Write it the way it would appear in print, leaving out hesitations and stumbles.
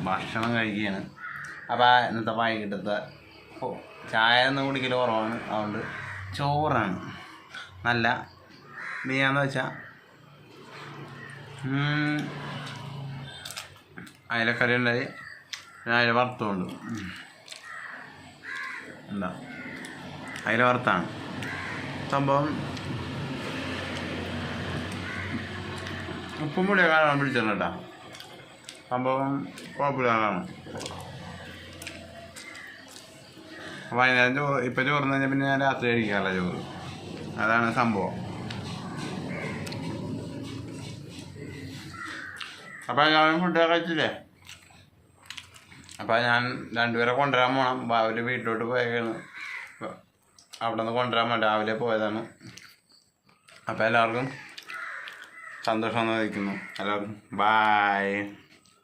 ഭക്ഷണം കഴിക്കുകയാണ്. അപ്പോൾ ഇന്നത്തെ വൈകിട്ടത്തെ ചായ ഒന്നും കുടിക്കൽ കുറവാണ്. അതുകൊണ്ട് ചോറാണ്. നല്ല മീനാന്ന് വെച്ചാൽ അയിലക്കറി ഉണ്ടായി, അയില വറുത്തുകൊണ്ട് എന്താ അയില വറുത്താണ് സംഭവം. ഉപ്പും പുളിയൊക്കെ പിടിച്ചിട്ടുണ്ട് കേട്ടോ. സംഭവം കുഴപ്പമില്ലാതാണ്. വൈകുന്നേരം ചോറ് ഇപ്പം ചോറിന് കഴിഞ്ഞാൽ പിന്നെ ഞാൻ രാത്രി കഴിക്കാറില്ല ചോറ്. അതാണ് സംഭവം. അപ്പം എല്ലാവരും ഫുഡ് കഴിച്ചില്ലേ? അപ്പം ഞാൻ രണ്ടുപേരെ കൊണ്ടുവരാൻ പോകണം. അവർ വീട്ടിലോട്ട് പോയേക്കാണ്. അവിടെ നിന്ന് കൊണ്ടുവരാൻ വേണ്ടി രാവിലെ പോയതാണ്. അപ്പം എല്ലാവർക്കും സന്തോഷം വന്നിരിക്കുന്നു. എല്ലാവർക്കും ബായ്.